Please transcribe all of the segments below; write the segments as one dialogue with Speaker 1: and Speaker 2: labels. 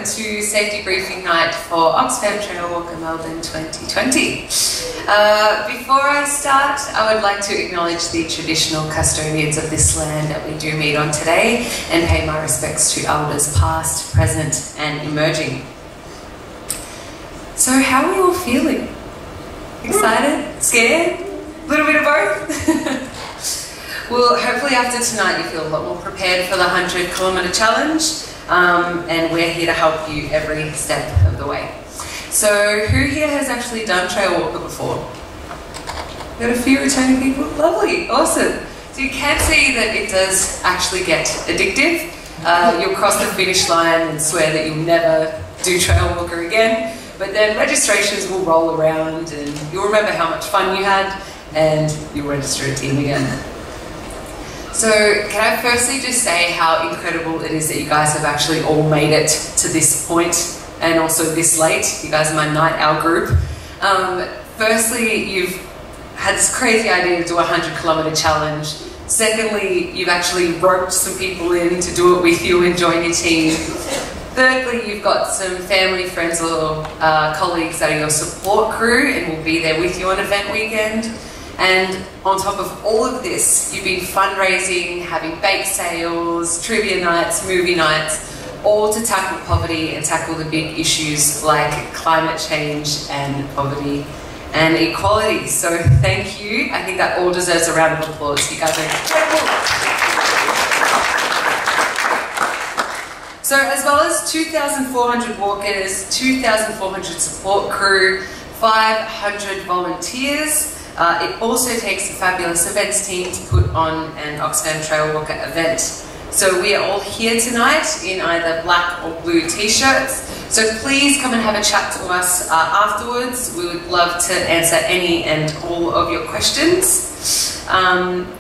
Speaker 1: to Safety Briefing Night for Oxfam Trailwalker Melbourne 2020. Before I start, I would like to acknowledge the traditional custodians of this land that we do meet on today and pay my respects to elders past, present and emerging. So how are we all feeling? Excited? Scared? A little bit of both? Well, hopefully after tonight you feel a lot more prepared for the 100-kilometre challenge, and we're here to help you every step of the way. So who here has actually done Trailwalker before? Got a few returning people? Lovely, awesome. So you can see that it does actually get addictive. You'll cross the finish line and swear that you'll never do Trailwalker again, but then registrations will roll around and you'll remember how much fun you had and you'll register a team again. So can I firstly just say how incredible it is that you guys have actually all made it to this point and also this late. You guys are my night owl group. Firstly, you've had this crazy idea to do a 100-kilometre challenge. Secondly, you've actually roped some people in to do it with you and join your team. Thirdly, you've got some family, friends or colleagues that are your support crew and will be there with you on event weekend. And on top of all of this, you've been fundraising, having bake sales, trivia nights, movie nights, all to tackle poverty and tackle the big issues like climate change and poverty and equality. So thank you. I think that all deserves a round of applause. You guys are incredible. So as well as 2,400 walkers, 2,400 support crew, 500 volunteers, it also takes a fabulous events team to put on an Oxfam Trailwalker event. So we are all here tonight in either black or blue t-shirts. So please come and have a chat to us afterwards. We would love to answer any and all of your questions.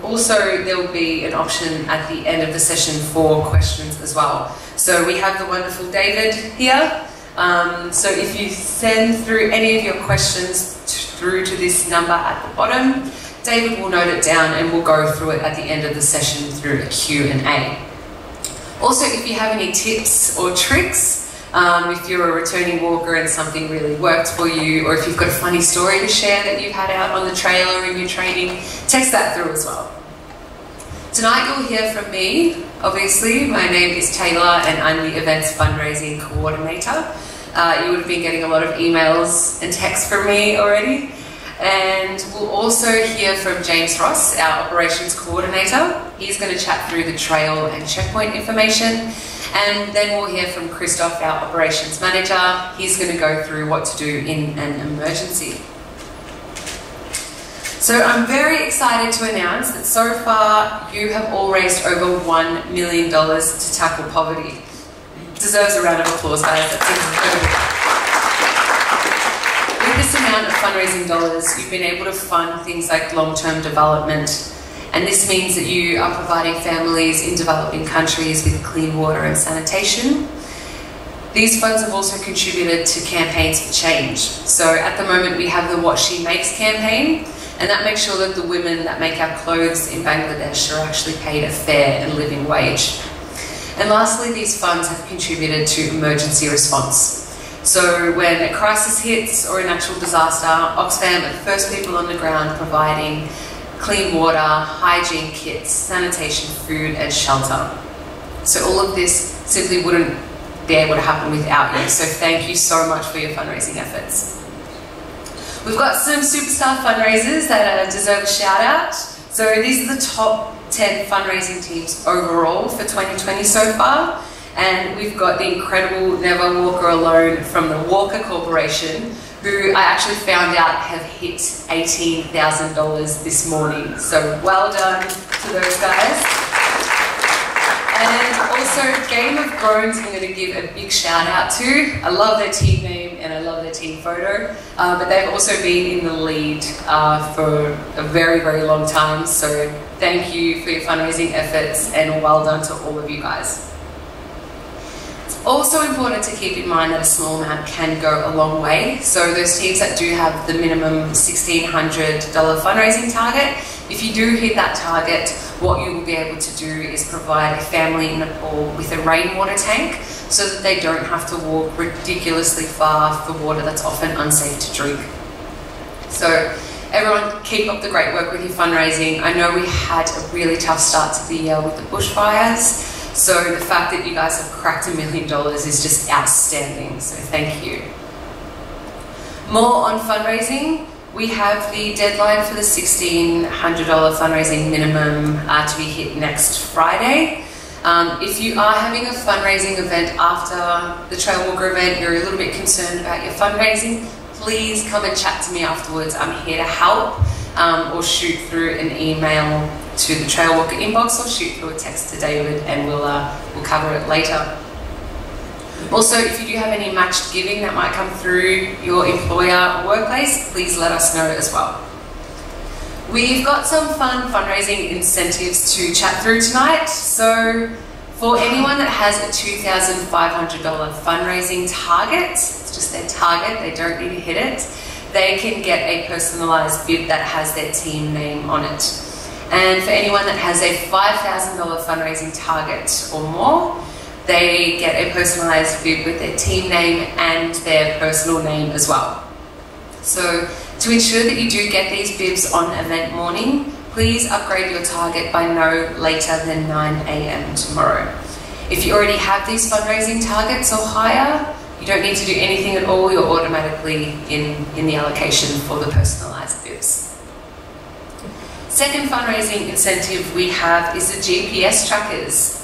Speaker 1: Also, there will be an option at the end of the session for questions as well. So we have the wonderful David here. So if you send through any of your questions through to this number at the bottom, David will note it down and we'll go through it at the end of the session through a Q&A. Also, if you have any tips or tricks, if you're a returning walker and something really worked for you, or if you've got a funny story to share that you've had out on the trail or in your training, text that through as well. Tonight you'll hear from me, obviously. My name is Taylor and I'm the Events Fundraising Coordinator. You would have been getting a lot of emails and texts from me already. And we'll also hear from James Ross, our Operations Coordinator. He's going to chat through the trail and checkpoint information. And then we'll hear from Christoph, our Operations Manager. He's going to go through what to do in an emergency. So I'm very excited to announce that so far you have all raised over $1 million to tackle poverty. Deserves a round of applause, guys. That's incredible. With this amount of fundraising dollars, you've been able to fund things like long-term development, and this means that you are providing families in developing countries with clean water and sanitation. These funds have also contributed to campaigns for change. So at the moment we have the What She Makes campaign, and that makes sure that the women that make our clothes in Bangladesh are actually paid a fair and living wage. And lastly, these funds have contributed to emergency response. So when a crisis hits or a natural disaster, Oxfam are the first people on the ground providing clean water, hygiene kits, sanitation, food and shelter. So all of this simply wouldn't be able to happen without you. So thank you so much for your fundraising efforts. We've got some superstar fundraisers that deserve a shout out. So these are the top 10 fundraising teams overall for 2020 so far. And we've got the incredible Never Walker Alone from the Walker Corporation, who I actually found out have hit $18,000 this morning. So well done to those guys. And also Game of Thrones, I'm going to give a big shout out to. I love their team name and I love their team photo, but they've also been in the lead for a very, very long time. So thank you for your fundraising efforts and well done to all of you guys. It's also important to keep in mind that a small amount can go a long way. So those teams that do have the minimum $1,600 fundraising target, if you do hit that target, what you will be able to do is provide a family in Nepal with a rainwater tank. so that they don't have to walk ridiculously far for water that's often unsafe to drink. So everyone, keep up the great work with your fundraising. I know we had a really tough start to the year with the bushfires, so the fact that you guys have cracked $1 million is just outstanding, so thank you. More on fundraising. We have the deadline for the $1,600 fundraising minimum to be hit next Friday. If you are having a fundraising event after the Trailwalker event, you're a little bit concerned about your fundraising, please come and chat to me afterwards. I'm here to help, or shoot through an email to the Trailwalker inbox, or shoot through a text to David, and we'll cover it later. Also, if you do have any matched giving that might come through your employer or workplace, please let us know as well. We've got some fun fundraising incentives to chat through tonight. So for anyone that has a $2,500 fundraising target, it's just their target, they don't need to hit it, they can get a personalised bib that has their team name on it. And for anyone that has a $5,000 fundraising target or more, they get a personalised bib with their team name and their personal name as well. So to ensure that you do get these bibs on event morning, please upgrade your target by no later than 9 AM tomorrow. If you already have these fundraising targets or higher, you don't need to do anything at all, you're automatically in the allocation for the personalised bibs. Second fundraising incentive we have is the GPS trackers.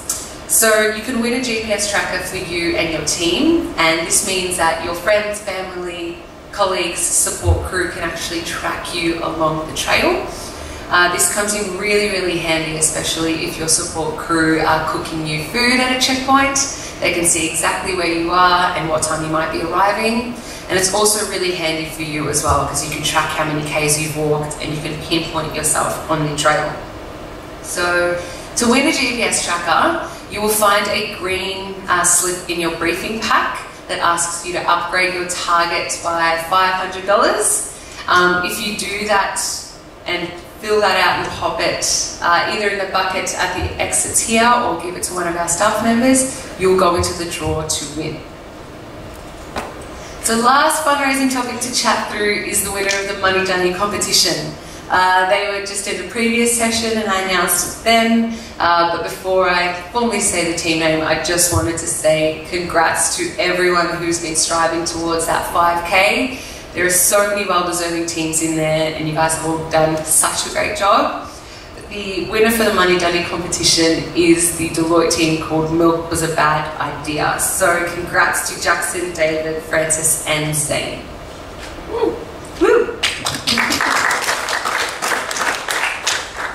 Speaker 1: So you can win a GPS tracker for you and your team, and this means that your friends, family, colleagues, support crew can actually track you along the trail. This comes in really, really handy, especially if your support crew are cooking you food at a checkpoint. They can see exactly where you are and what time you might be arriving. And it's also really handy for you as well, because you can track how many Ks you've walked and you can pinpoint yourself on the trail. So to win a GPS tracker, you will find a green slip in your briefing pack that asks you to upgrade your target by $500. If you do that and fill that out and pop it either in the bucket at the exits here or give it to one of our staff members, you'll go into the draw to win. So last fundraising topic to chat through is the winner of the Money Dunny competition. They were just in the previous session and I announced it then, but before I formally say the team name, I just wanted to say congrats to everyone who's been striving towards that 5K. There are so many well-deserving teams in there and you guys have all done such a great job. The winner for the Money Dunny competition is the Deloitte team called Milk Was a Bad Idea. So congrats to Jackson, David, Francis and Zane. Woo. Woo.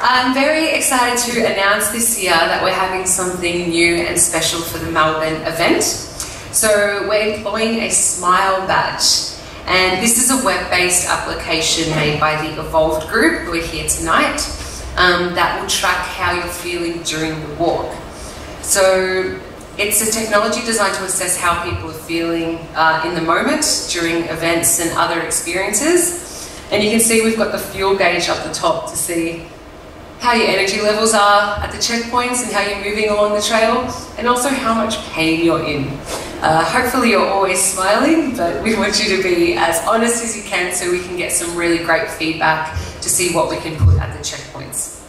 Speaker 1: I'm very excited to announce this year that we're having something new and special for the Melbourne event. So we're employing a Smile badge, and this is a web-based application made by the Evolved group who are here tonight that will track how you're feeling during the walk. So it's a technology designed to assess how people are feeling in the moment during events and other experiences. And you can see we've got the fuel gauge up the top to see how your energy levels are at the checkpoints and how you're moving along the trail, and also how much pain you're in. Hopefully you're always smiling, but we want you to be as honest as you can so we can get some really great feedback to see what we can put at the checkpoints.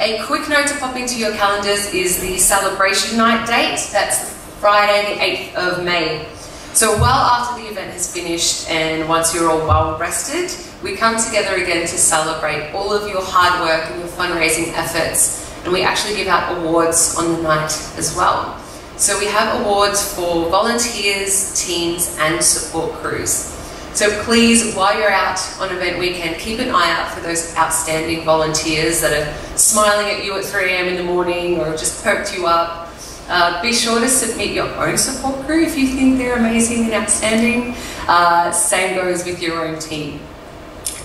Speaker 1: A quick note to pop into your calendars is the celebration night date. That's Friday the 8th of May. So well after the event has finished and once you're all well rested, we come together again to celebrate all of your hard work and your fundraising efforts, and we actually give out awards on the night as well. So we have awards for volunteers, teams and support crews. So please, while you're out on event weekend, keep an eye out for those outstanding volunteers that are smiling at you at 3 AM in the morning or just perked you up. Be sure to submit your own support crew if you think they're amazing and outstanding. Same goes with your own team.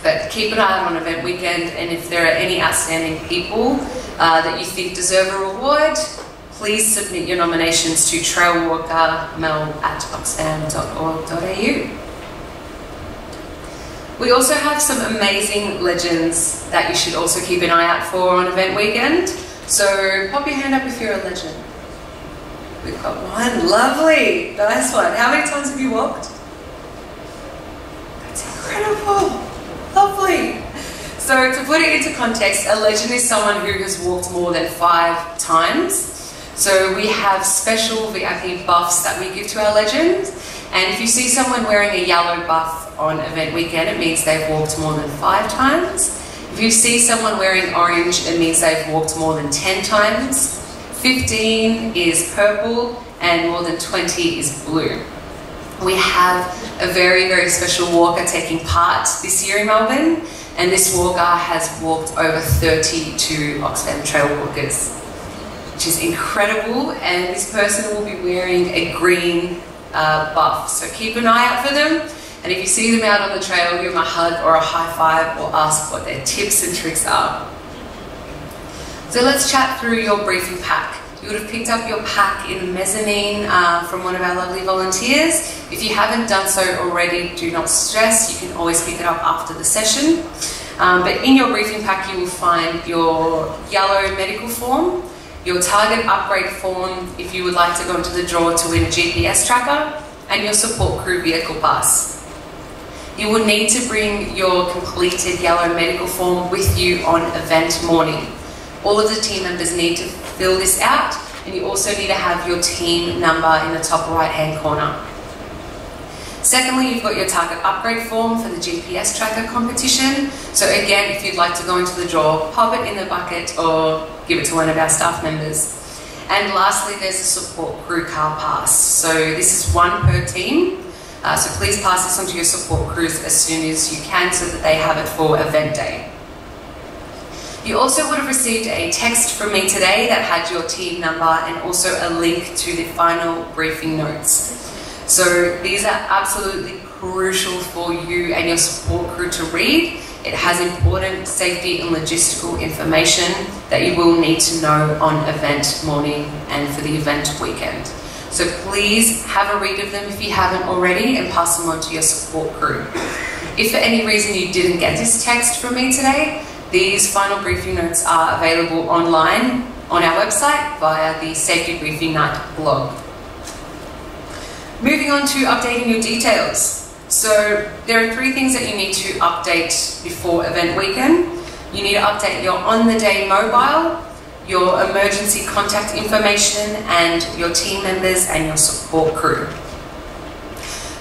Speaker 1: But keep an eye out on event weekend, and if there are any outstanding people that you think deserve a reward, please submit your nominations to trailwalkermel@oxfam.org.au. We also have some amazing legends that you should also keep an eye out for on event weekend. So pop your hand up if you're a legend. We've got one. Lovely. Nice one. How many times have you walked? That's incredible. Lovely. So to put it into context, a legend is someone who has walked more than 5 times. So we have special VIP buffs that we give to our legends. And if you see someone wearing a yellow buff on event weekend, it means they've walked more than 5 times. If you see someone wearing orange, it means they've walked more than 10 times. 15 is purple and more than 20 is blue. We have a very, very special walker taking part this year in Melbourne, and this walker has walked over 32 Oxfam Trailwalkers, which is incredible, and this person will be wearing a green buff, so keep an eye out for them, and if you see them out on the trail, give them a hug or a high five or ask what their tips and tricks are. So let's chat through your briefing pack. You would have picked up your pack in the mezzanine from one of our lovely volunteers. If you haven't done so already, do not stress, you can always pick it up after the session. But in your briefing pack you will find your yellow medical form, your target upgrade form if you would like to go into the draw to win a GPS tracker, and your support crew vehicle pass. You will need to bring your completed yellow medical form with you on event morning. All of the team members need to fill this out, and you also need to have your team number in the top right hand corner. Secondly, you've got your target upgrade form for the GPS tracker competition. So again, if you'd like to go into the draw, pop it in the bucket or give it to one of our staff members. And lastly, there's a support crew car pass. So this is one per team. So please pass this on to your support crews as soon as you can so that they have it for event day. You also would have received a text from me today that had your team number and also a link to the final briefing notes. So these are absolutely crucial for you and your support crew to read. It has important safety and logistical information that you will need to know on event morning and for the event weekend. So please have a read of them if you haven't already and pass them on to your support crew. If for any reason you didn't get this text from me today, these final briefing notes are available online on our website via the Safety Briefing Night blog. Moving on to updating your details. So there are 3 things that you need to update before event weekend. You need to update your on-the-day mobile, your emergency contact information, and your team members and your support crew.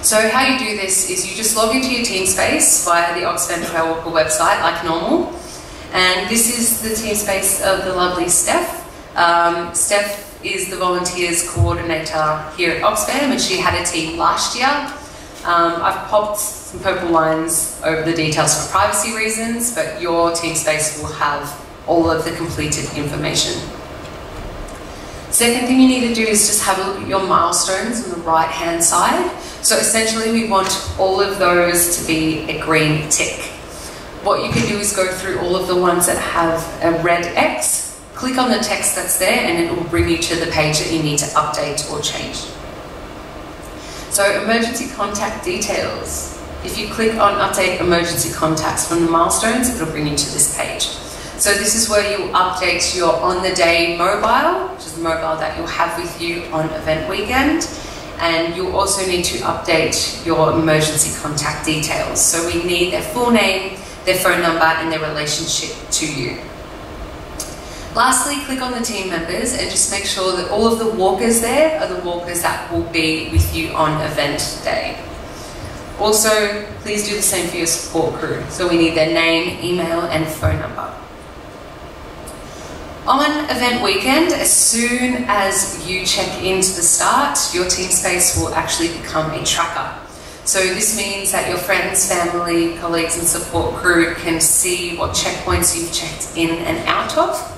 Speaker 1: So how you do this is you just log into your team space via the Oxfam Trailwalker website like normal. And this is the team space of the lovely Steph. Steph is the volunteers coordinator here at Oxfam, and she had a team last year. I've popped some purple lines over the details for privacy reasons, but your team space will have all of the completed information. Second thing you need to do is just have a look at your milestones on the right hand side. So essentially we want all of those to be a green tick. What you can do is go through all of the ones that have a red X, click on the text that's there, and it will bring you to the page that you need to update or change. So emergency contact details. If you click on update emergency contacts from the milestones, it'll bring you to this page. So this is where you'll update your on-the-day mobile, which is the mobile that you'll have with you on event weekend. And you'll also need to update your emergency contact details. So we need their full name, their phone number, and their relationship to you. Lastly, click on the team members and just make sure that all of the walkers there are the walkers that will be with you on event day. Also, please do the same for your support crew. So we need their name, email, and phone number. On event weekend, as soon as you check into the start, your team space will actually become a tracker. So this means that your friends, family, colleagues and support crew can see what checkpoints you've checked in and out of.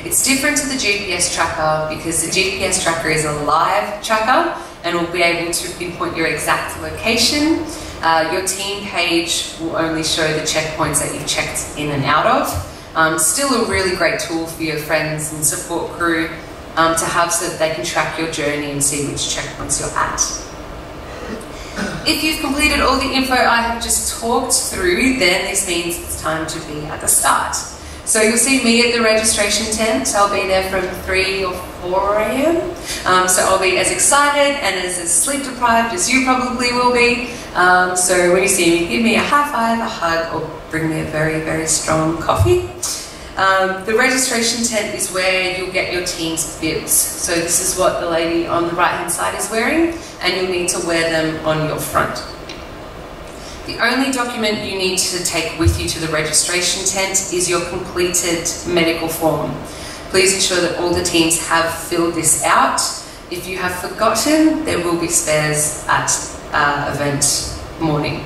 Speaker 1: It's different to the GPS tracker because the GPS tracker is a live tracker and will be able to pinpoint your exact location. Your team page will only show the checkpoints that you've checked in and out of. Still a really great tool for your friends and support crew to have so that they can track your journey and see which checkpoints you're at. If you've completed all the info I have just talked through, then this means it's time to be at the start. So you'll see me at the registration tent. I'll be there from 3 or 4 a.m. So I'll be as excited and as sleep deprived as you probably will be. So when you see me, give me a high five, a hug, or bring me a very, very strong coffee. The registration tent is where you'll get your team's bibs. So this is what the lady on the right hand side is wearing, and you'll need to wear them on your front. The only document you need to take with you to the registration tent is your completed medical form. Please ensure that all the teams have filled this out. If you have forgotten, there will be spares at event morning.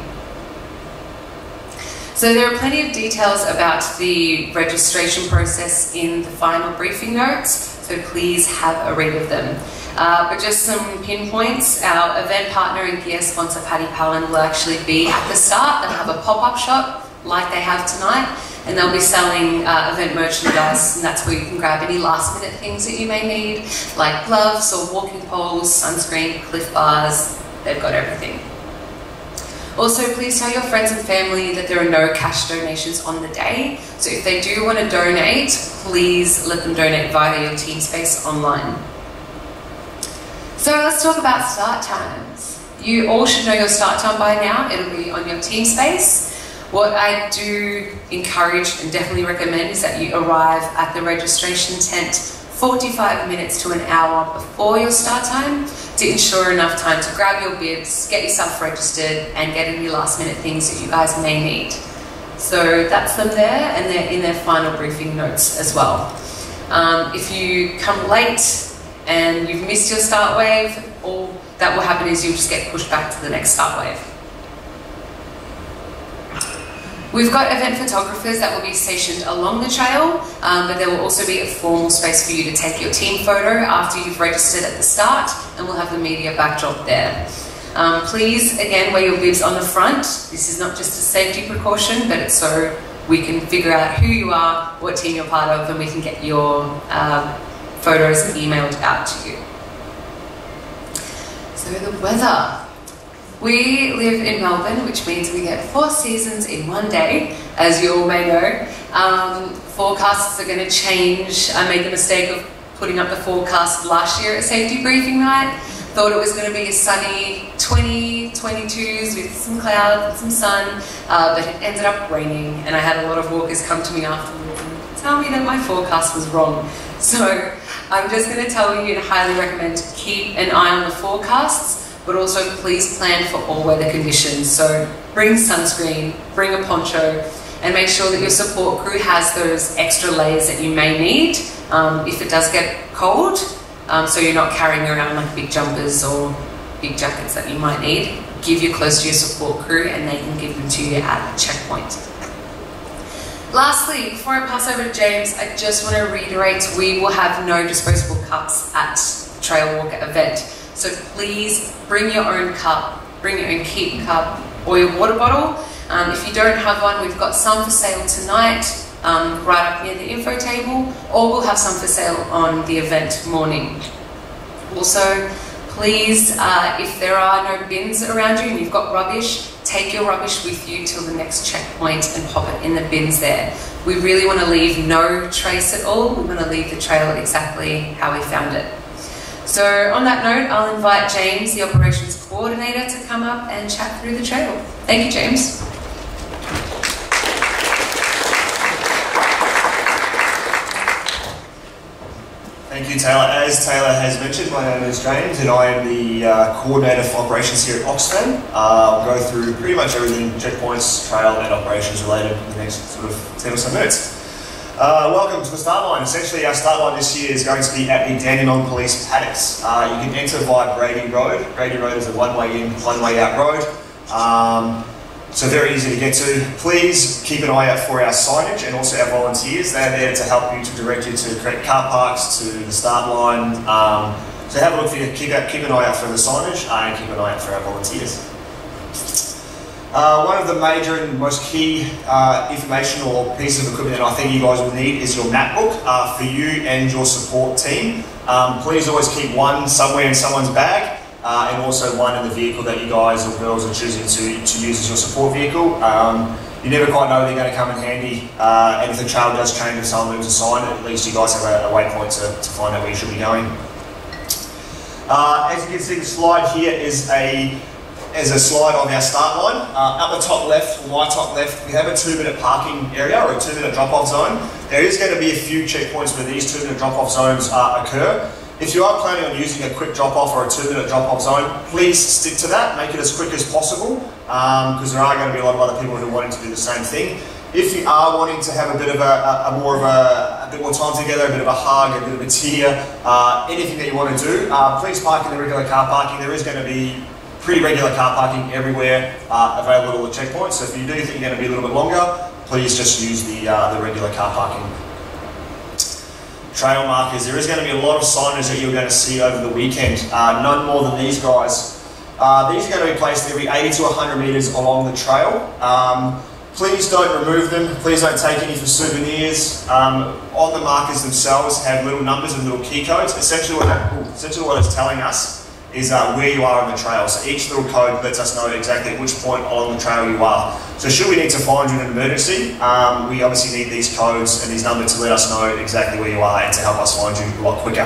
Speaker 1: So there are plenty of details about the registration process in the final briefing notes, so please have a read of them. But just some pinpoints, our event partner and gear sponsor Paddy Palin will actually be at the start. They'll have a pop-up shop like they have tonight, and they'll be selling event merchandise, and that's where you can grab any last minute things that you may need, like gloves or walking poles, sunscreen, Cliff Bars. They've got everything. Also, please tell your friends and family that there are no cash donations on the day. So if they do want to donate, please let them donate via your team space online. So let's talk about start times. You all should know your start time by now. It'll be on your team space. What I do encourage and definitely recommend is that you arrive at the registration tent 45 minutes to an hour before your start time to ensure enough time to grab your bibs, get yourself registered, and get any last minute things that you guys may need. So that's them there, and they're in their final briefing notes as well. If you come late and you've missed your start wave, all that will happen is you'll just get pushed back to the next start wave. We've got event photographers that will be stationed along the trail, but there will also be a formal space for you to take your team photo after you've registered at the start, and we'll have the media backdrop there. Please, again, wear your bibs on the front. This is not just a safety precaution, but it's so we can figure out who you are, what team you're part of, and we can get your photos emailed out to you. So the weather. We live in Melbourne, which means we get 4 seasons in one day, as you all may know. Forecasts are going to change. I made the mistake of putting up the forecast last year at safety briefing night. Thought it was going to be a sunny 22s with some clouds and some sun, but it ended up raining, and I had a lot of walkers come to me afterwards and tell me that my forecast was wrong. So I'm just going to tell you and highly recommend to keep an eye on the forecasts, but also please plan for all weather conditions. So bring sunscreen, bring a poncho, and make sure that your support crew has those extra layers that you may need if it does get cold, so you're not carrying around like big jumpers or big jackets that you might need. Give your close to your support crew and they can give them to you at the checkpoint. Lastly, before I pass over to James, I just want to reiterate, we will have no disposable cups at the Trailwalker event. So please bring your own cup, bring your own keep cup or your water bottle. If you don't have one, we've got some for sale tonight, right up near the info table, or we'll have some for sale on the event morning. Also, please, if there are no bins around you and you've got rubbish, take your rubbish with you till the next checkpoint and pop it in the bins there. We really want to leave no trace at all. We want to leave the trail exactly how we found it. So on that note, I'll invite James, the operations coordinator, to come up and chat through the trail. Thank you, James.
Speaker 2: Thank you, Taylor. As Taylor has mentioned, my name is James and I am the coordinator for operations here at Oxfam. I'll go through pretty much everything checkpoints, trail and operations related in the next sort of 10 or so minutes. Welcome to the start line. Essentially, our start line this year is going to be at the Dandenong Police Paddocks. You can enter via Grady Road. Grady Road is a one-way in, one-way out road. So very easy to get to. Please keep an eye out for our signage and also our volunteers. They're there to help you, to direct you to correct car parks, to the start line. So have a look for you, keep an eye out for the signage and keep an eye out for our volunteers. One of the major and most key information or pieces of equipment that I think you guys will need is your map book for you and your support team. Please always keep one somewhere in someone's bag. and also one in the vehicle that you guys or girls are choosing to use as your support vehicle. You never quite know they're going to come in handy, and if the trail does change and someone moves a sign, at least you guys have a waypoint to find out where you should be going. As you can see, the slide here is a slide of our start line. Up the top left, or my top left, we have a 2-minute parking area or a 2-minute drop-off zone. There is going to be a few checkpoints where these 2-minute drop-off zones occur. If you are planning on using a quick drop-off or a 2-minute drop-off zone, please stick to that. Make it as quick as possible, because there are going to be a lot of other people who are wanting to do the same thing. If you are wanting to have a bit of a bit more time together, a bit of a hug, a bit of a tear, anything that you want to do, please park in the regular car parking. There is going to be pretty regular car parking everywhere available at all the checkpoints. So if you do think you're going to be a little bit longer, please just use the regular car parking. Trail markers. There is going to be a lot of signage that you're going to see over the weekend. None more than these guys. These are going to be placed every 80 to 100 metres along the trail. Please don't remove them. Please don't take any for souvenirs. On the markers themselves have little numbers and little key codes. Essentially what it's telling us is where you are on the trail. So each little code lets us know exactly at which point along the trail you are. So should we need to find you in an emergency, we obviously need these codes and these numbers to let us know exactly where you are and to help us find you a lot quicker.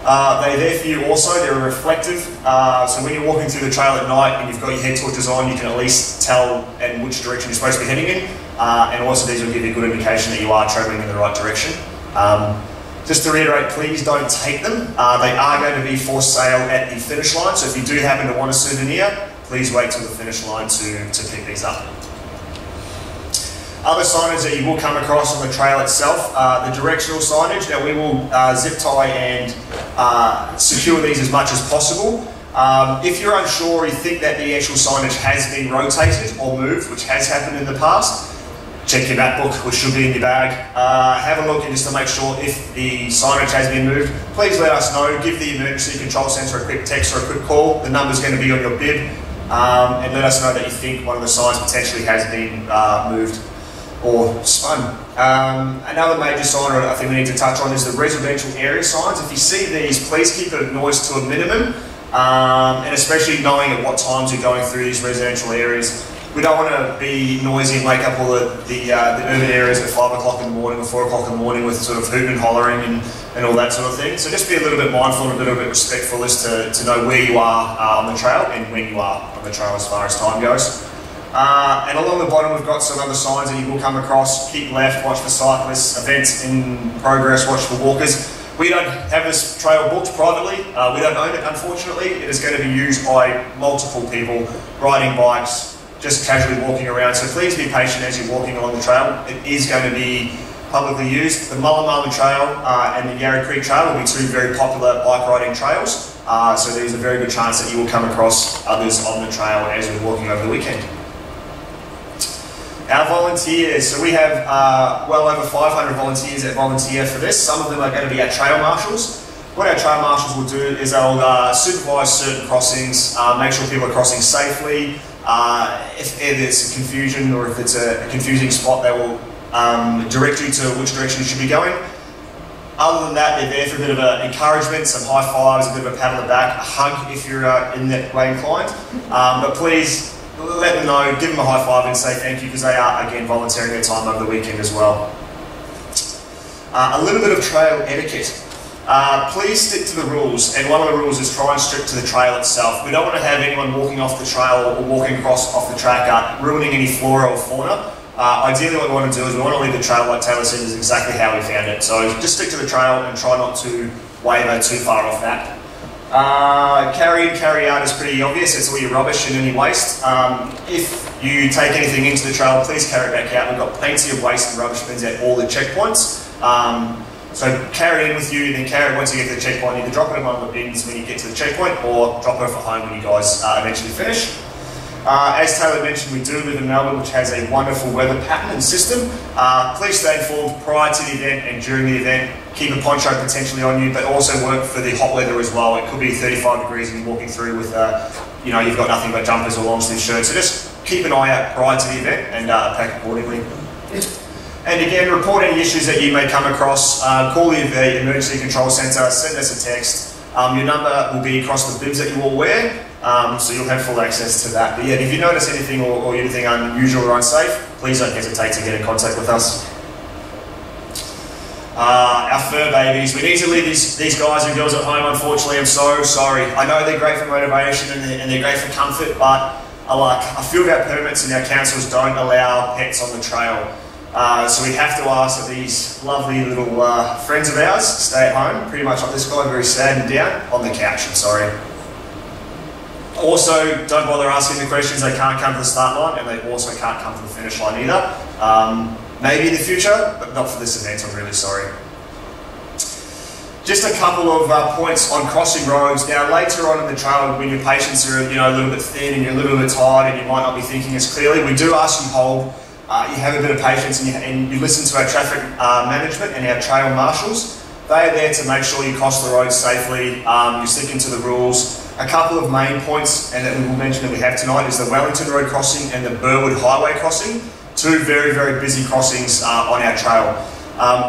Speaker 2: They're there for you also. They're reflective. So when you're walking through the trail at night and you've got your head torches on, you can at least tell in which direction you're supposed to be heading in. And also these will give you a good indication that you are travelling in the right direction. Just to reiterate, please don't take them. They are going to be for sale at the finish line. So if you do happen to want a souvenir, please wait till the finish line to pick these up. Other signage that you will come across on the trail itself, the directional signage. Now we will zip tie and secure these as much as possible. If you're unsure or you think that the actual signage has been rotated or moved, which has happened in the past, check your map book, which should be in your bag. Have a look and just to make sure if the signage has been moved, please let us know. Give the emergency control centre a quick text or a quick call. The number's going to be on your bib, and let us know that you think one of the signs potentially has been moved or spun. Another major sign I think we need to touch on is the residential area signs. If you see these, please keep the noise to a minimum, and especially knowing at what times you're going through these residential areas. We don't want to be noisy and wake up all the urban areas at 5 o'clock in the morning or 4 o'clock in the morning with sort of hooting and hollering and all that sort of thing. So just be a little bit mindful and a little bit respectful as to know where you are on the trail and when you are on the trail as far as time goes. And along the bottom we've got some other signs that you will come across. Keep left, watch for cyclists, events in progress, watch for walkers. We don't have this trail booked privately. We don't own it, unfortunately. It is going to be used by multiple people riding bikes, just casually walking around. So please be patient as you're walking along the trail. It is going to be publicly used. The Mullumbimby Trail and the Yarra Creek Trail will be two very popular bike riding trails. So there's a very good chance that you will come across others on the trail as you're walking over the weekend. Our volunteers, so we have well over 500 volunteers that volunteer for this. Some of them are going to be our trail marshals. What our trail marshals will do is they'll supervise certain crossings, make sure people are crossing safely. If there's confusion or if it's a confusing spot, they will direct you to which direction you should be going. Other than that, they're there for a bit of encouragement, some high fives, a bit of a pat on the back, a hug if you're in that way inclined. But please let them know, give them a high five and say thank you, because they are, again, volunteering their time over the weekend as well. A little bit of trail etiquette. Please stick to the rules, and one of the rules is try and stick to the trail itself. We don't want to have anyone walking off the trail or walking across off the track ruining any flora or fauna. Ideally what we want to do is we want to leave the trail, like Taylor said, is exactly how we found it. So just stick to the trail and try not to waver too far off that. Carry in, carry out is pretty obvious. It's all your rubbish and any waste. If you take anything into the trail, please carry it back out. We've got plenty of waste and rubbish bins at all the checkpoints. So carry it in with you, then carry it once you get to the checkpoint. Either drop it in one of the bins when you get to the checkpoint, or drop it off at home when you guys eventually finish. As Taylor mentioned, we do live in Melbourne, which has a wonderful weather pattern and system. Please stay informed prior to the event and during the event. Keep a poncho potentially on you, but also work for the hot weather as well. It could be 35 degrees and you're walking through with, you've got nothing but jumpers or long sleeve shirts. So just keep an eye out prior to the event and pack accordingly. And again, report any issues that you may come across. Call the emergency control centre, send us a text. Your number will be across the bibs that you all wear, so you'll have full access to that. But yeah, if you notice anything or anything unusual or unsafe, please don't hesitate to get in contact with us. Our fur babies, we need to leave these guys and girls at home, unfortunately. I'm so sorry. I know they're great for motivation and they're great for comfort, but I feel our permits and our councils don't allow pets on the trail. So we have to ask that these lovely little friends of ours stay at home, pretty much like this guy, very sad and down, on the couch, I'm sorry. Also, don't bother asking the questions, they can't come to the start line and they also can't come to the finish line either. Maybe in the future, but not for this event, I'm really sorry. Just a couple of points on crossing roads. Now later on in the trail, when your patients are a little bit thin and you're a little bit tired and you might not be thinking as clearly, we do ask you hold. You have a bit of patience and you listen to our traffic management and our trail marshals. They are there to make sure you cross the road safely, you stick into the rules. A couple of main points, and that we will mention that we have tonight, is the Wellington Road crossing and the Burwood Highway crossing. Two very, very busy crossings on our trail.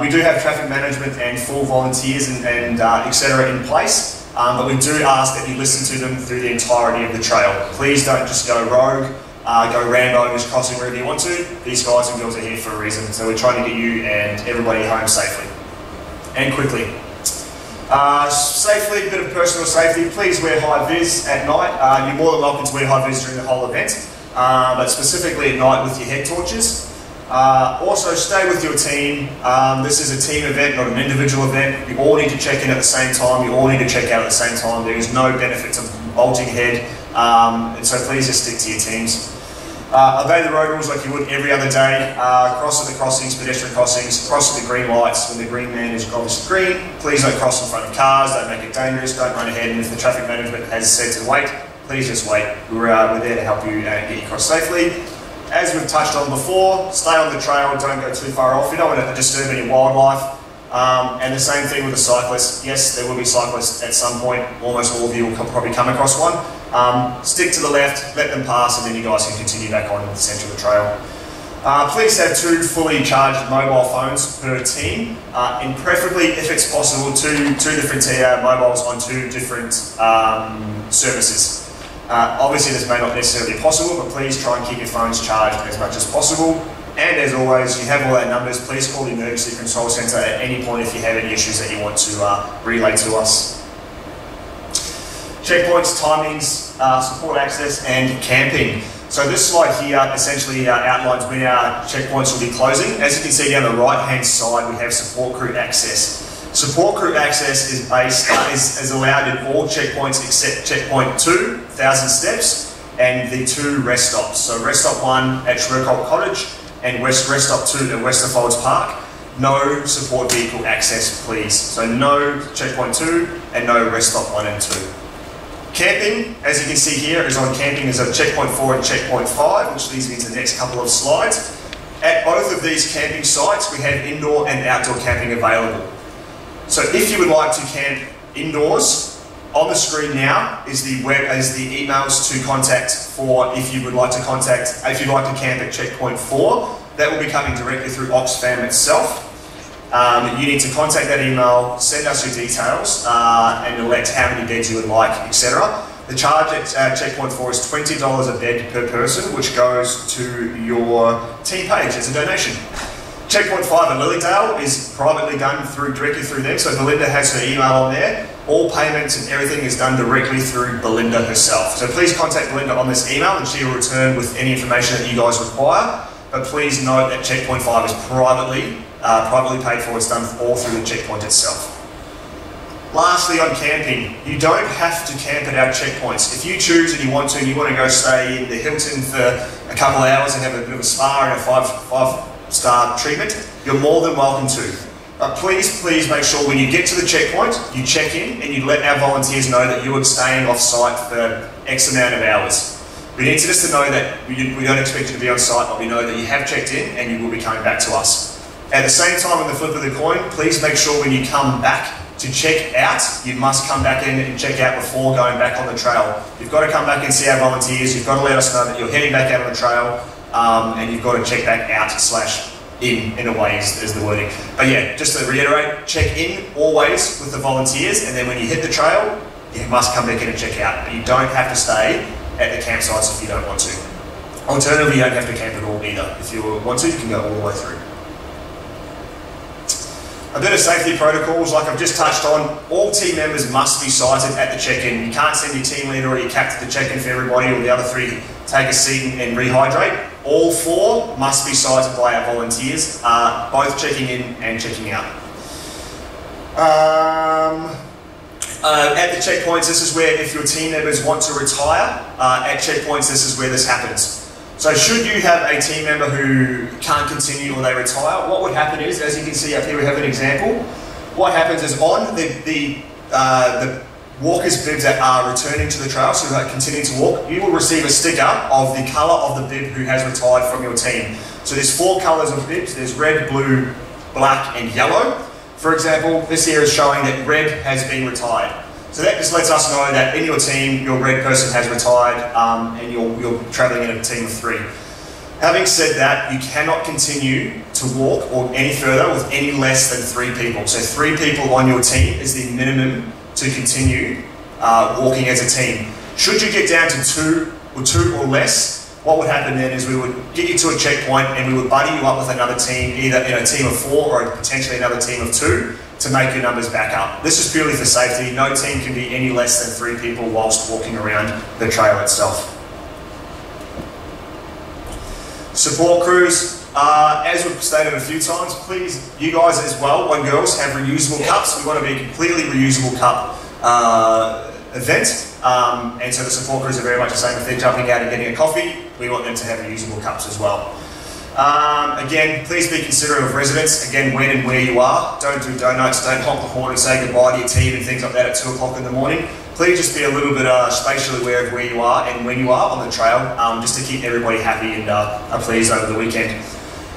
Speaker 2: We do have traffic management and full volunteers and etc. in place, but we do ask that you listen to them through the entirety of the trail. Please don't just go rogue. Go Rambo, just crossing wherever you want to. These guys and girls are here for a reason, so we're trying to get you and everybody home safely and quickly. Safely, a bit of personal safety. Please wear high vis at night. You're more than welcome to wear high vis during the whole event, but specifically at night with your head torches. Also, stay with your team. This is a team event, not an individual event. You all need to check in at the same time. You all need to check out at the same time. There is no benefit to bolting ahead, and so please just stick to your teams. Obey the road rules like you would every other day. Cross at the crossings, pedestrian crossings, cross at the green lights when the green man is obviously green. Please don't cross in front of cars, don't make it dangerous, don't run ahead, and if the traffic management has said to wait, please just wait. We're there to help you get you across safely. As we've touched on before, stay on the trail, don't go too far off. You don't want to disturb any wildlife. And the same thing with the cyclists. Yes, there will be cyclists at some point. Almost all of you will probably come across one. Stick to the left, let them pass, and then you guys can continue back on in the centre of the trail. Please have 2 fully charged mobile phones per team, and preferably, if it's possible, two different mobiles on 2 different services. Obviously, this may not necessarily be possible, but please try and keep your phones charged as much as possible. And as always, you have all our numbers. Please call the Emergency Control Centre at any point if you have any issues that you want to relay to us. Checkpoints, timings, support access, and camping. So this slide here essentially outlines when our checkpoints will be closing. As you can see down the right-hand side, we have support crew access. Support crew access is allowed in all checkpoints except checkpoint 2, 1,000 steps, and the 2 rest stops. So rest stop 1 at Shercolt Cottage and rest stop 2 at Westerfolds Park. No support vehicle access, please. So no checkpoint 2 and no rest stop 1 and 2. Camping, as you can see here, is on camping as a checkpoint 4 and checkpoint 5, which leads me into the next couple of slides. At both of these camping sites, we have indoor and outdoor camping available. So if you would like to camp indoors, on the screen now is the emails to contact for if you'd like to camp at checkpoint 4. That will be coming directly through Oxfam itself. You need to contact that email, send us your details, and elect how many beds you would like, etc. The charge at checkpoint 4 is $20 a bed per person, which goes to your team page as a donation. Checkpoint 5 at Lilydale is privately done directly through them, so Belinda has her email on there. All payments and everything is done directly through Belinda herself. So please contact Belinda on this email and she will return with any information that you guys require. But please note that checkpoint 5 is privately paid for. It's done all through the checkpoint itself. Lastly, on camping, you don't have to camp at our checkpoints. If you choose and you want to go stay in the Hilton for a couple of hours and have a bit of a spa and a five-star treatment, you're more than welcome to. But please make sure when you get to the checkpoint, you check in and you let our volunteers know that you are staying off-site for X amount of hours. We need to know that we don't expect you to be on site, but we know that you have checked in and you will be coming back to us. At the same time, on the flip of the coin, please make sure when you come back to check out, you must come back in and check out before going back on the trail. You've got to come back and see our volunteers, you've got to let us know that you're heading back out on the trail, and you've got to check back out in a way is the wording. But yeah, just to reiterate, check in always with the volunteers, and then when you hit the trail, you must come back in and check out. But you don't have to stay at the campsites if you don't want to. Alternatively, you don't have to camp at all either. If you want to, you can go all the way through. A bit of safety protocols, like I've just touched on, all team members must be sighted at the check-in. You can't send your team leader or your captain to check in for everybody, or the other 3 take a seat and rehydrate. All 4 must be sighted by our volunteers, both checking in and checking out. At the checkpoints, this is where if your team members want to retire, at checkpoints this is where this happens. So should you have a team member who can't continue or they retire, what would happen is, as you can see up here we have an example, what happens is on the walkers' bibs that are returning to the trail, so that continue to walk, you will receive a sticker of the colour of the bib who has retired from your team. So there's 4 colours of bibs, there's red, blue, black and yellow. For example, this here is showing that red has been retired. So that just lets us know that in your team, your red person has retired and you're travelling in a team of 3. Having said that, you cannot continue to walk or any further with any less than 3 people. So 3 people on your team is the minimum to continue walking as a team. Should you get down to 2 or less, what would happen then is we would get you to a checkpoint and we would buddy you up with another team, either in a team of 4 or potentially another team of 2, to make your numbers back up. This is purely for safety. No team can be any less than 3 people whilst walking around the trail itself. Support crews, as we've stated a few times, please, you guys as well, and girls, have reusable cups. We want to be a completely reusable cup event. And so the support crews are very much the same. If they're jumping out and getting a coffee, we want them to have reusable cups as well. Again, please be considerate of residents, again, when and where you are. Don't do donuts, don't honk the horn and say goodbye to your team and things like that at 2 o'clock in the morning. Please just be a little bit spatially aware of where you are and when you are on the trail, just to keep everybody happy and pleased over the weekend.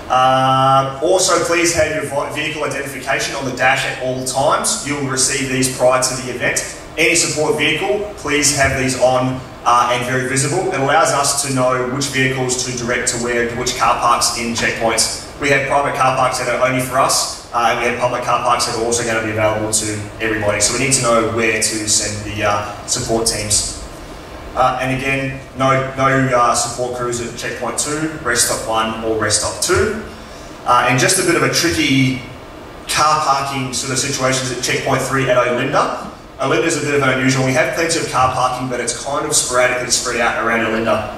Speaker 2: Also, please have your vehicle identification on the dash at all times. You will receive these prior to the event. Any support vehicle, please have these on and very visible. It allows us to know which vehicles to direct to which car parks in checkpoints. We have private car parks that are only for us, and we have public car parks that are also going to be available to everybody. So we need to know where to send the support teams. And again, no support crews at checkpoint 2, rest stop 1 or rest stop 2. And just a bit of a tricky car parking sort of situations at checkpoint 3 at Olinda. Olinda is a bit of an unusual. We have plenty of car parking, but it's kind of sporadically spread out around Olinda.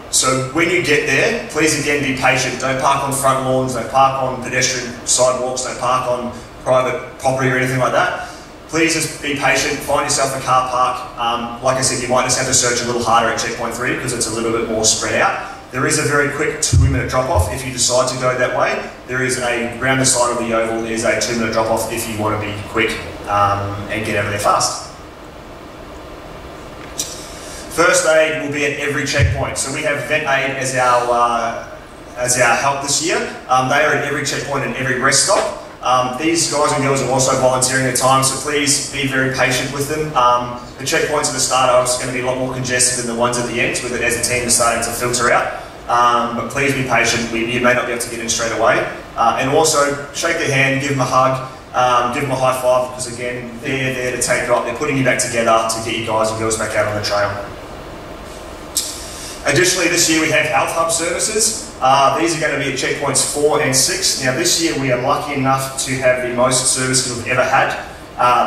Speaker 2: So when you get there, please again be patient. Don't park on front lawns, don't park on pedestrian sidewalks, don't park on private property or anything like that. Please just be patient, find yourself a car park. Like I said, you might just have to search a little harder at checkpoint 3 because it's a little bit more spread out. There is a very quick 2-minute drop-off if you decide to go that way. There is around the side of the oval, there's a 2-minute drop-off if you want to be quick and get over there fast. First aid will be at every checkpoint. So we have Vet Aid as our help this year. They are at every checkpoint and every rest stop. These guys and girls are also volunteering their time, so please be very patient with them. The checkpoints at the start are also going to be a lot more congested than the ones at the end, with it as the team is starting to filter out. But please be patient. You may not be able to get in straight away. And also, shake their hand, give them a hug, give them a high five, because again, they're there to take you up. They're putting you back together to get you guys and girls back out on the trail. Additionally, this year we have Health Hub services. These are going to be at checkpoints 4 and 6. Now this year we are lucky enough to have the most services we've ever had.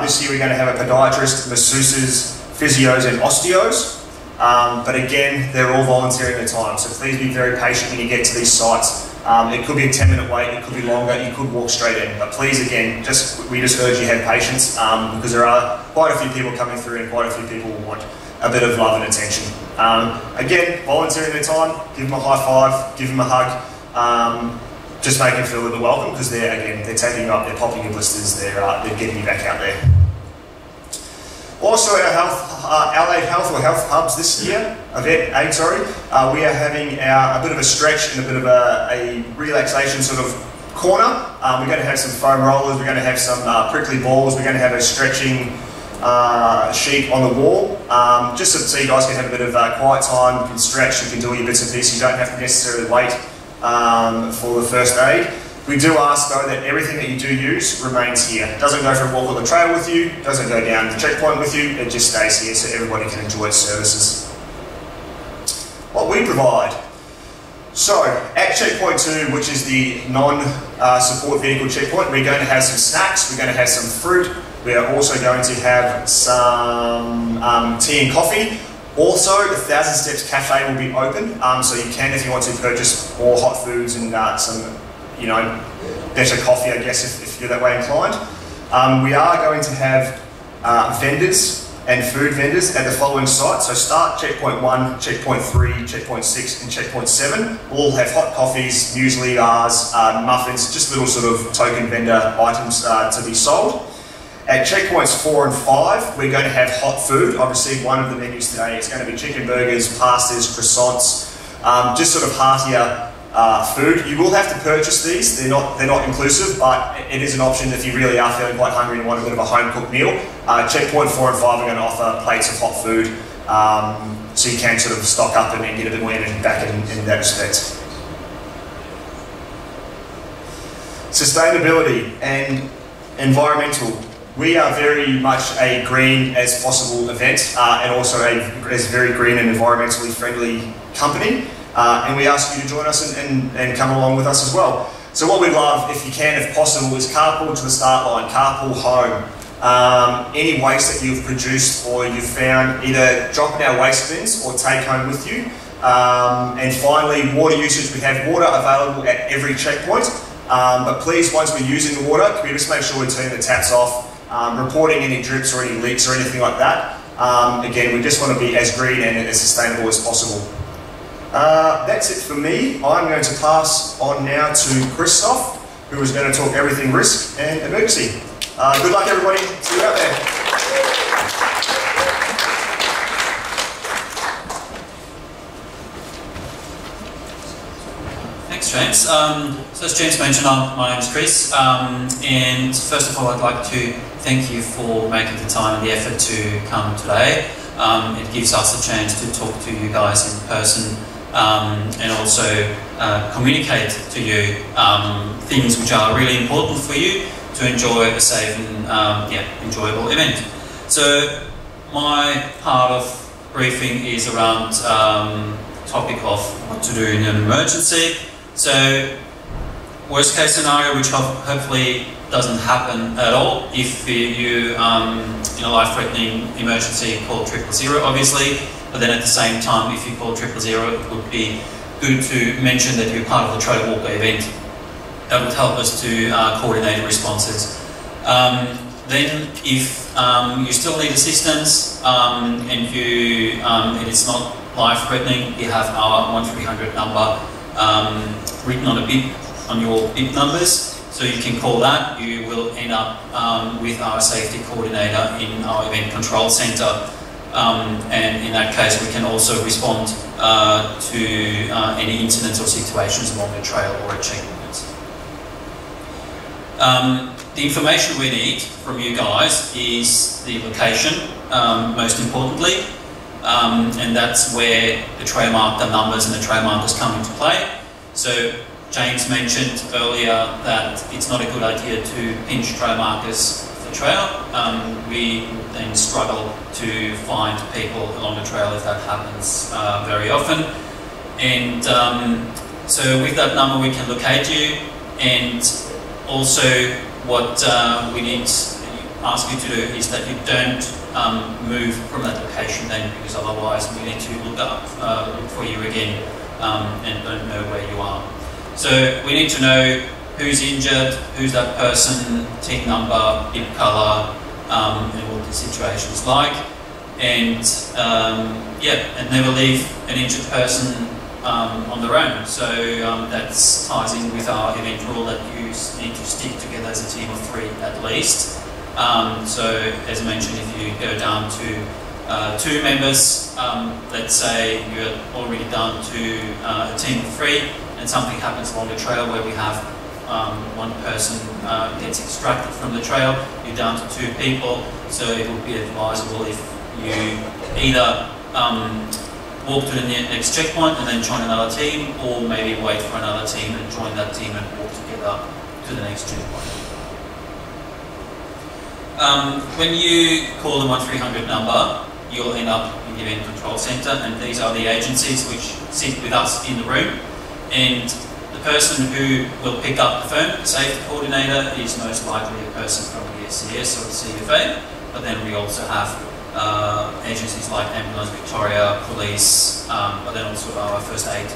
Speaker 2: This year we're going to have a podiatrist, masseuses, physios and osteos. But again, they're all volunteering their time, so please be very patient when you get to these sites. It could be a 10-minute wait, it could be longer, you could walk straight in. But please, again, we just urge you have patience because there are quite a few people coming through and quite a few people will want a bit of love and attention. Again, volunteering their time, give them a high five, give them a hug, just make them feel a little bit welcome because they're taking you up, they're popping your blisters, they're getting you back out there. Also, our Allied Health or Health Hubs this year, we are having a bit of a stretch and a bit of a relaxation sort of corner. We're going to have some foam rollers, we're going to have some prickly balls, we're going to have a stretching sheet on the wall, just so you guys can have a bit of quiet time, you can stretch, you can do all your bits and pieces, you don't have to necessarily wait for the first aid. We do ask though that everything that you do use remains here. It doesn't go for a walk on the trail with you, doesn't go down the checkpoint with you, it just stays here so everybody can enjoy its services. What we provide. So, at checkpoint 2, which is the non-support vehicle checkpoint, we're going to have some snacks, we're going to have some fruit, we are also going to have some tea and coffee. Also, the 1,000 Steps Cafe will be open, so you can, if you want to, purchase more hot foods and some, you know, better coffee, I guess, if you're that way inclined. We are going to have vendors and food vendors at the following sites. So start checkpoint 1, checkpoint 3, checkpoint 6 and checkpoint 7 all have hot coffees, muesli bars, muffins, just little sort of token vendor items to be sold. At checkpoints 4 and 5 we're going to have hot food. I've received one of the menus today. It's going to be chicken burgers, pastas, croissants, just sort of heartier food. You will have to purchase these. They're not inclusive, but it is an option if you really are feeling quite hungry and want a bit of a home cooked meal. Checkpoint 4 and 5 are going to offer plates of hot food, so you can sort of stock up and get a bit more energy back in that respect. Sustainability and environmental. We are very much a green as possible event, and also as very green and environmentally friendly company. And we ask you to join us and come along with us as well. So what we'd love, if you can, if possible, is carpool to the start line, carpool home. Any waste that you've produced or you've found, either drop in our waste bins or take home with you. And finally, water usage. We have water available at every checkpoint. But please, once we're using the water, can we just make sure we turn the taps off, reporting any drips or any leaks or anything like that. Again, we just want to be as green and as sustainable as possible. That's it for me. I'm going to pass on now to Christoph, who is going to talk everything risk and emergency. Good luck, everybody. See you out there.
Speaker 3: Thanks, James. So as James mentioned, my name is Chris, and first of all I'd like to thank you for making the time and the effort to come today. It gives us a chance to talk to you guys in person, and also communicate to you things which are really important for you to enjoy a safe and enjoyable event. So my part of briefing is around topic of what to do in an emergency. So worst case scenario, which hopefully doesn't happen at all, if you in a life-threatening emergency, call 000 obviously, but then at the same time, if you call 000, it would be good to mention that you're part of the Trailwalker event. That would help us to coordinate responses. Then if you still need assistance and it's not life-threatening, you have our 1300 number written on a bib, on your bib numbers, so you can call that. You will end up with our safety coordinator in our event control centre, and in that case we can also respond to any incidents or situations along the trail or at checkpoints. The information we need from you guys is the location, most importantly, and that's where the trail marker numbers and the trail markers come into play. So James mentioned earlier that it's not a good idea to pinch trail markers off the trail. We then struggle to find people along the trail if that happens very often. And so with that number we can locate you, and also what we need to ask you to do is that you don't move from that location then, because otherwise we need to look for you again and don't know where you are. So we need to know who's injured, who's that person, TIC number, bib colour, and what the situation is like. And and never leave an injured person on their own. So that ties in with our event rule that you need to stick together as a team of 3 at least. So as mentioned, if you go down to 2 members, let's say you're already down to a team of 3, and something happens along the trail where we have one person gets extracted from the trail, you're down to 2 people, so it would be advisable if you either walk to the next checkpoint and then join another team, or maybe wait for another team and join that team and walk together to the next checkpoint. When you call the 1300 number, you'll end up in the event control centre, and these are the agencies which sit with us in the room. And the person who will pick up the phone, the safety coordinator, is most likely a person from the SCS or the CFA, but then we also have agencies like Ambulance Victoria, Police, but then also our first aid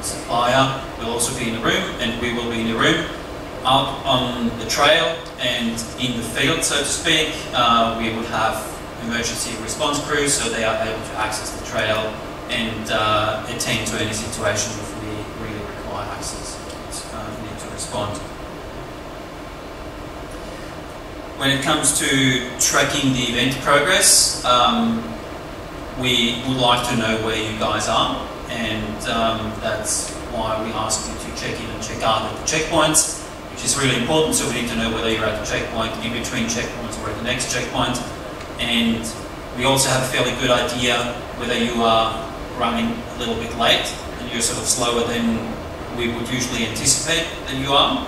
Speaker 3: supplier will also be in the room, and we will be in the room. Out on the trail and in the field, so to speak, we would have emergency response crews, so they are able to access the trail and attend to any situation if we really require access, need to respond. When it comes to tracking the event progress, we would like to know where you guys are, and that's why we ask you to check in and check out at the checkpoints, which is really important. So we need to know whether you're at the checkpoint, in between checkpoints, or at the next checkpoint. And we also have a fairly good idea whether you are running a little bit late and you're sort of slower than we would usually anticipate that you are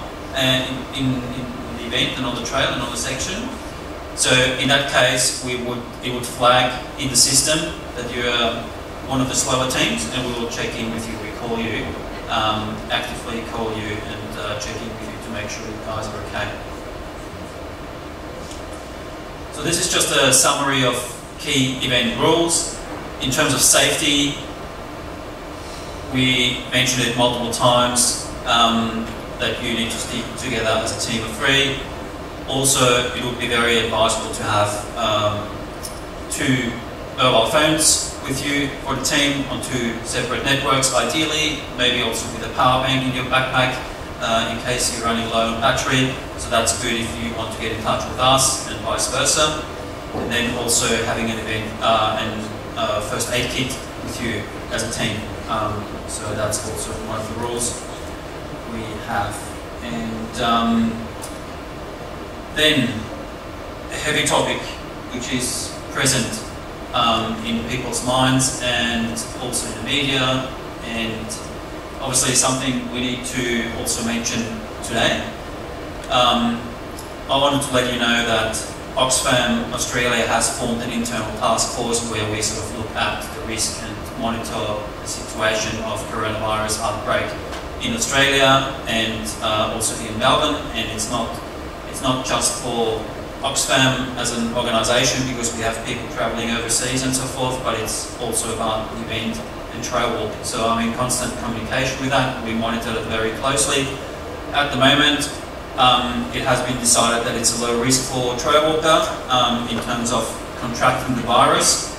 Speaker 3: in the event and on the trail and on the section. So in that case, it would flag in the system that you're one of the slower teams, and we will check in with you. We call you, actively call you, and check in with you to make sure you guys are okay. So this is just a summary of key event rules. In terms of safety, we mentioned it multiple times that you need to stick together as a team of 3. Also, it would be very advisable to have 2 mobile phones with you for the team on 2 separate networks, ideally, maybe also with a power bank in your backpack in case you're running low on battery. So that's good if you want to get in touch with us, and vice versa. And then also having an event and first aid kit with you as a team. So that's also one of the rules we have. And then a heavy topic which is present in people's minds and also in the media, and obviously something we need to also mention today. I wanted to let you know that Oxfam Australia has formed an internal task force where we sort of look at the risk and monitor the situation of coronavirus outbreak in Australia and also here in Melbourne. And it's not just for Oxfam as an organisation, because we have people travelling overseas and so forth, but it's also about the event and Trailwalker. So I'm in constant communication with that. We monitor it very closely. At the moment, it has been decided that it's a low risk for Trailwalker in terms of contracting the virus.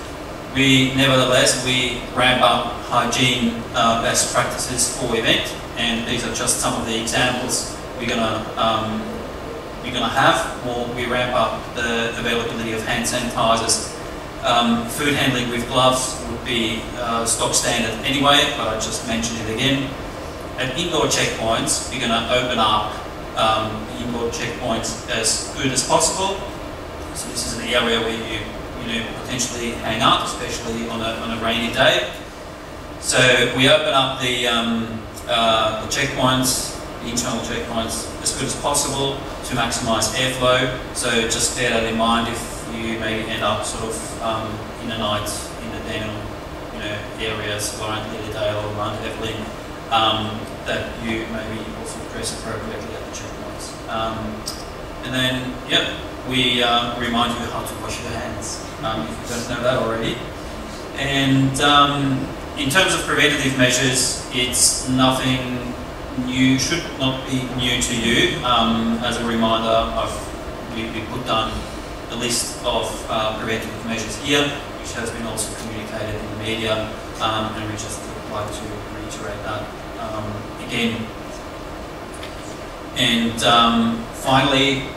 Speaker 3: Nevertheless, we ramp up hygiene best practices for event, and these are just some of the examples we're gonna have. Or we ramp up the availability of hand sanitizers. Food handling with gloves would be stock standard anyway, but I just mentioned it again. At indoor checkpoints, we're going to open up indoor checkpoints as good as possible. So this is an area where you potentially hang out, especially on a rainy day. So we open up the checkpoints, the internal checkpoints, as good as possible to maximise airflow. So just bear that in mind if you may end up sort of in the night in the down areas around Lilydale or around Evelyn, that you maybe also dress appropriately at the checkpoints. And then, we remind you how to wash your hands if you don't know that already. And in terms of preventative measures, it's nothing new, should not be new to you. As a reminder, we put down the list of preventative measures here, which has been also communicated in the media, and we just would like to reiterate that again. And finally,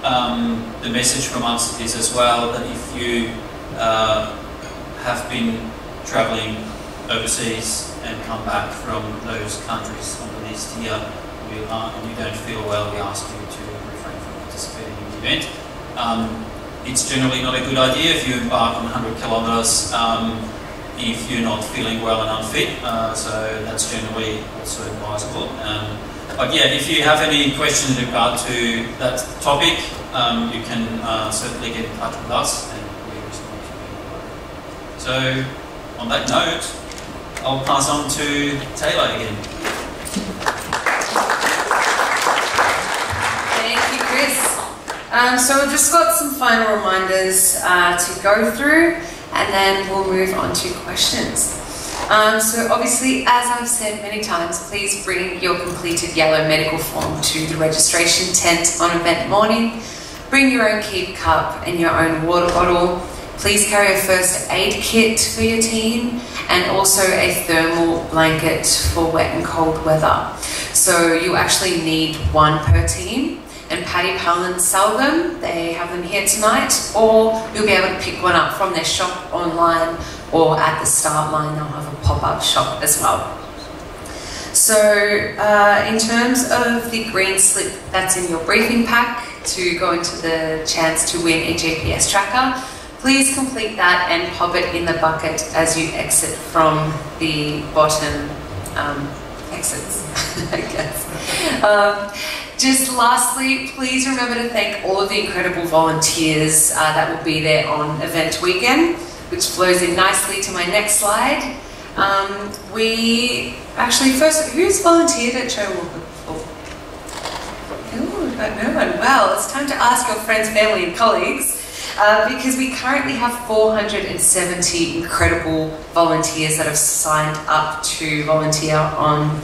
Speaker 3: the message from us is as well that if you have been travelling overseas and come back from those countries on the list here, and you don't feel well, we ask you to refrain from participating in the event. It's generally not a good idea if you embark on 100 kilometres if you're not feeling well and unfit, so that's generally also advisable. But yeah, if you have any questions in regard to that topic, you can certainly get in touch with us and we respond to you. So on that note, I'll pass on to Taylor again.
Speaker 1: Thank you, Chris. So we've just got some final reminders to go through, and then we'll move on to questions. So obviously, as I've said many times, please bring your completed yellow medical form to the registration tent on event morning. Bring your own keep cup and your own water bottle. Please carry a first aid kit for your team and also a thermal blanket for wet and cold weather. So you actually need one per team, and Paddy Palin sell them. They have them here tonight, or you'll be able to pick one up from their shop online, or at the start line they'll have a pop-up shop as well. So in terms of the green slip that's in your briefing pack to go into the chance to win a GPS tracker, please complete that and pop it in the bucket as you exit from the bottom exits, I guess. Just lastly, please remember to thank all of the incredible volunteers that will be there on event weekend, which flows in nicely to my next slide. We actually first, who's volunteered at Trailwalker before? Oh, we've got no one. Well, it's time to ask your friends, family and colleagues, because we currently have 470 incredible volunteers that have signed up to volunteer on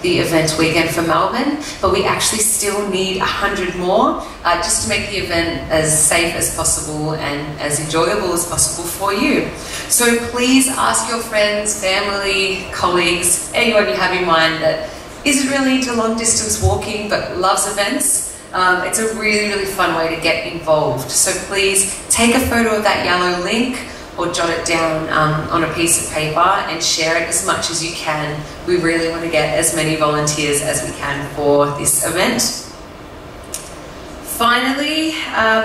Speaker 1: the event weekend for Melbourne, but we actually still need 100 more just to make the event as safe as possible and as enjoyable as possible for you. So please ask your friends, family, colleagues, anyone you have in mind that isn't really into long distance walking but loves events. It's a really, really fun way to get involved. So please take a photo of that yellow link or jot it down on a piece of paper and share it as much as you can. We really want to get as many volunteers as we can for this event. Finally,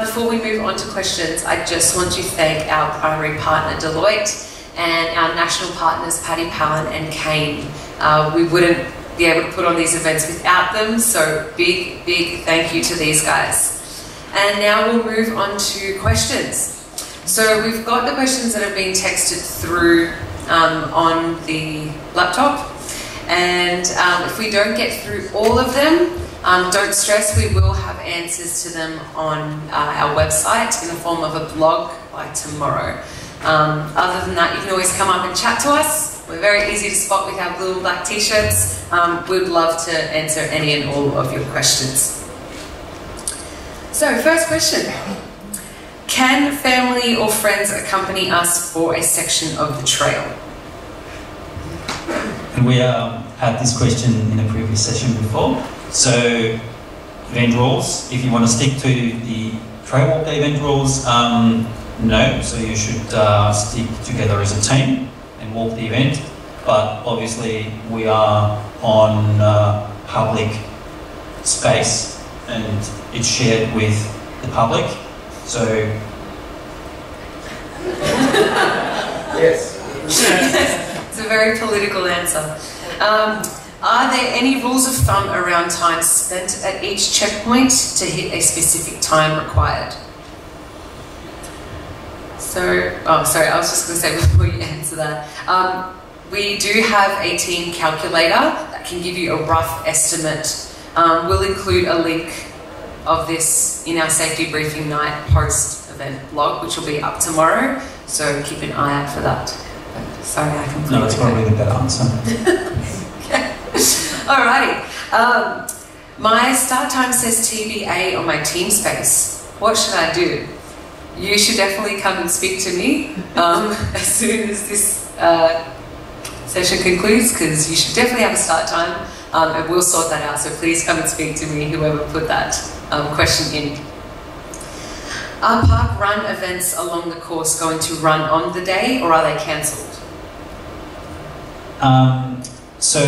Speaker 1: before we move on to questions, I just want to thank our primary partner Deloitte and our national partners Paddy Palin and Kane. We wouldn't be able to put on these events without them, so big, big thank you to these guys. And now we'll move on to questions. So we've got the questions that have been texted through on the laptop, and if we don't get through all of them, don't stress, we will have answers to them on our website in the form of a blog by tomorrow. Other than that, you can always come up and chat to us. We're very easy to spot with our blue and black t-shirts. We'd love to answer any and all of your questions. So first question. Can family or friends accompany us for a section of the trail?
Speaker 3: And we had this question in a previous session before. So event rules, if you want to stick to the Trailwalker event rules, no, so you should stick together as a team and walk the event. But obviously we are on public space and it's shared with the public. So
Speaker 2: yes.
Speaker 1: It's a very political answer. Are there any rules of thumb around time spent at each checkpoint to hit a specific time required? So, oh, sorry, I was just going to say before you answer that, we do have a team calculator that can give you a rough estimate. We'll include a link of this in our safety briefing night post-event blog, which will be up tomorrow, so keep an eye out for that. Sorry, I completely...
Speaker 3: No, that's probably the better answer.
Speaker 1: Okay. Alrighty. My start time says TBA on my team space. What should I do? You should definitely come and speak to me as soon as this session concludes, because you should definitely have a start time, and we'll sort that out. So please come and speak to me, whoever put that question in. Are park run events along the course going to run on the day, or are they cancelled?
Speaker 3: So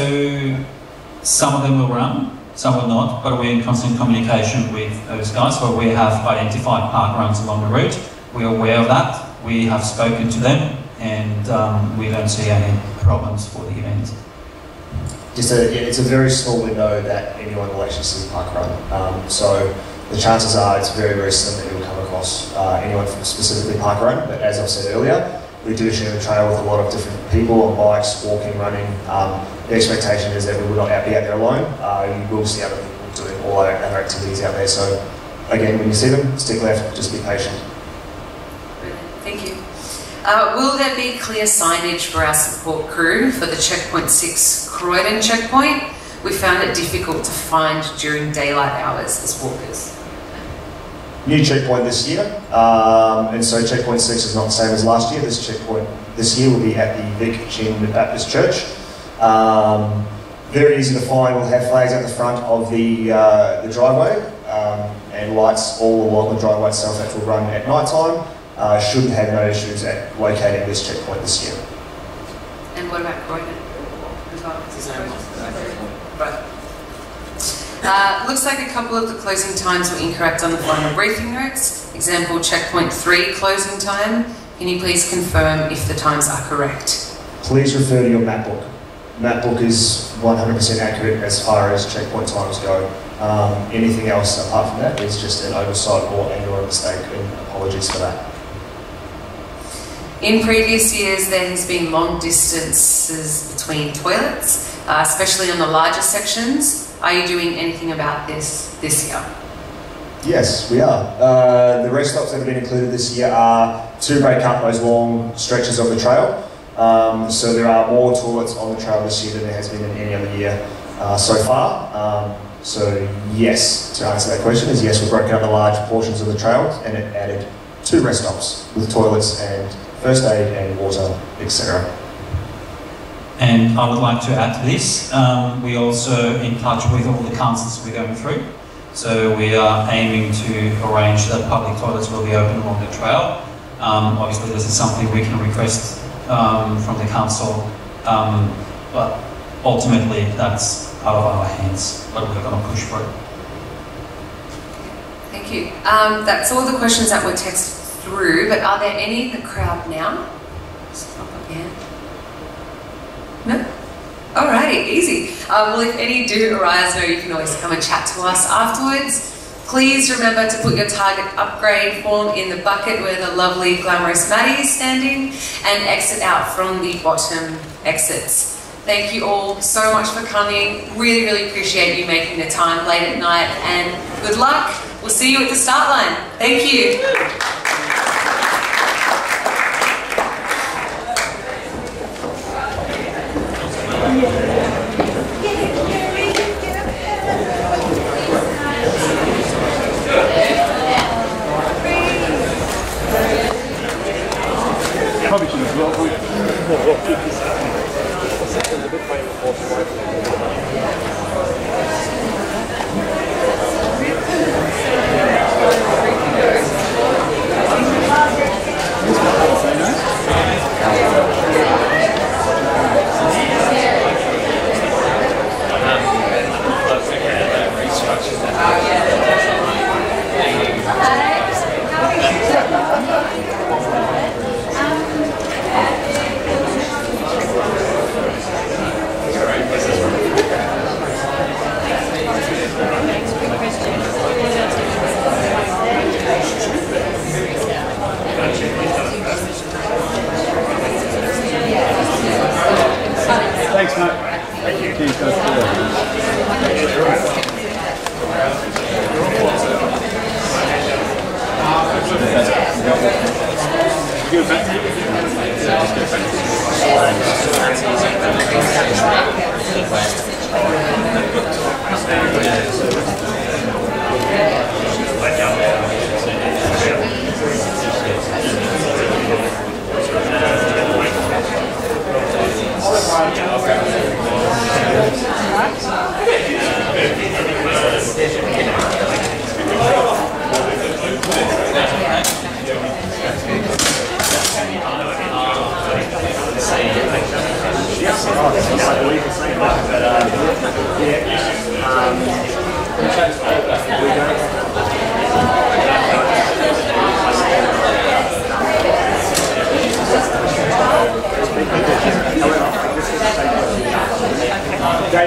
Speaker 3: some of them will run, some will not, but we're in constant communication with those guys. So we have identified park runs along the route. We're aware of that. We have spoken to them and we don't see any problems for the event.
Speaker 2: It's a very small window that anyone will actually see park run. So the chances are it's very, very slim that you'll come across anyone from specifically park run. But as I've said earlier, we do share the trail with a lot of different people on bikes, walking, running. The expectation is that we will not be out there alone. You will see other people doing all our other activities out there. So again, when you see them, stick left, just be patient.
Speaker 1: Thank you. Will there be clear signage for our support crew for the Checkpoint 6 Croydon checkpoint? We found it difficult to find during daylight hours as walkers.
Speaker 2: New checkpoint this year, and so checkpoint 6 is not the same as last year. This checkpoint this year will be at the Vic Chin Baptist Church. Very easy to find. We'll have flags at the front of the driveway and lights all along the driveway itself that will run at night time. Shouldn't have no issues at locating this checkpoint this year.
Speaker 1: And what about Croydon? Looks like a couple of the closing times were incorrect on the final briefing notes. Example, checkpoint 3 closing time. Can you please confirm if the times are correct?
Speaker 2: Please refer to your map book. Map book is 100% accurate as far as checkpoint times go. Anything else apart from that is just an oversight or a mistake, and apologies for that.
Speaker 1: In previous years, there has been long distances between toilets, especially on the larger sections. Are you doing anything about this year?
Speaker 2: Yes, we are. The rest stops that have been included this year are to break up those long stretches of the trail. So there are more toilets on the trail this year than there has been in any other year so far. So yes, to answer that question is yes, we've broken up the large portions of the trail and it added 2 rest stops with toilets and first aid and water, etc.
Speaker 3: And I would like to add to this, we're also in touch with all the councils we're going through. So we are aiming to arrange that public toilets will be open along the trail. Obviously this is something we can request from the council, but ultimately that's out of our hands, but we're going to push for it.
Speaker 1: Thank you. That's all the questions that were texted through, but are there any in the crowd now? Yeah. No? Alrighty, easy. Well, if any do arise, no, you can always come and chat to us afterwards. Please remember to put your target upgrade form in the bucket where the lovely, glamorous Maddie is standing and exit out from the bottom exits. Thank you all so much for coming. Really, really appreciate you making the time late at night, and good luck. We'll see you at the start line. Thank you.
Speaker 4: Probably should have well. Thanks, mate. Thank you.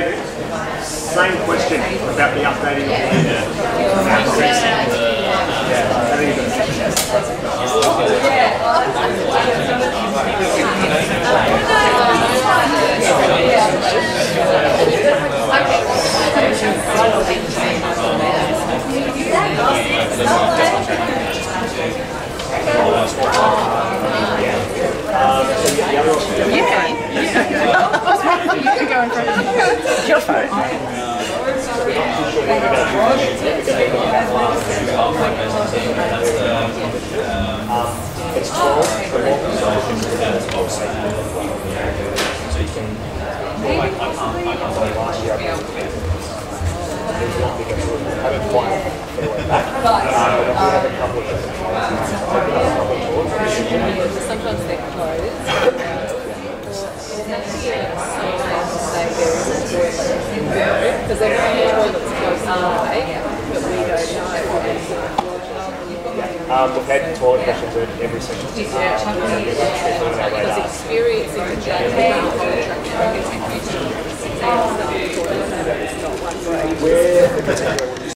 Speaker 4: Same question about the updating of the
Speaker 5: You can go in front of me. Your phone.
Speaker 4: It's 12 for
Speaker 5: sometimes they're closed. Because they're only toilets close to the way, but we don't know.
Speaker 4: we've had toilet questions at every session.
Speaker 5: Because experiencing the journey of the whole attraction,